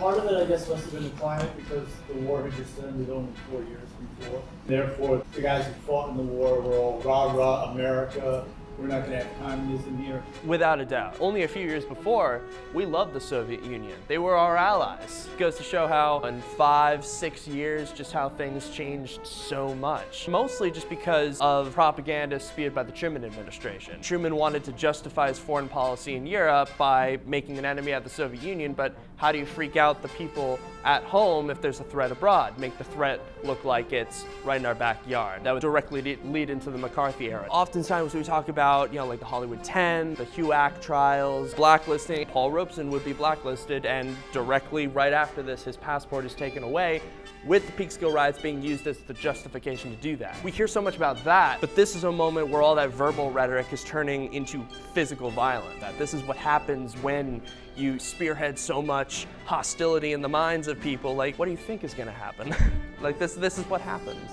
Part of it, I guess, must have been the climate because the war had just ended only 4 years before. Therefore, the guys who fought in the war were all rah-rah America. We're not going to have communism here. Without a doubt. Only a few years before, we loved the Soviet Union. They were our allies. It goes to show how in 5-6 years, just how things changed so much. Mostly just because of propaganda spewed by the Truman administration. Truman wanted to justify his foreign policy in Europe by making an enemy out of the Soviet Union, but how do you freak out the people at home if there's a threat abroad? Make the threat look like it's right in our backyard. That would directly lead into the McCarthy era. Oftentimes we talk about, like the Hollywood 10, the HUAC trials, blacklisting. Paul Robeson would be blacklisted, and directly right after this, his passport is taken away, with the Peekskill riots being used as the justification to do that. We hear so much about that, but this is a moment where all that verbal rhetoric is turning into physical violence. That this is what happens when you spearhead so much hostility in the minds of people. Like, what do you think is gonna happen? Like, this is what happens.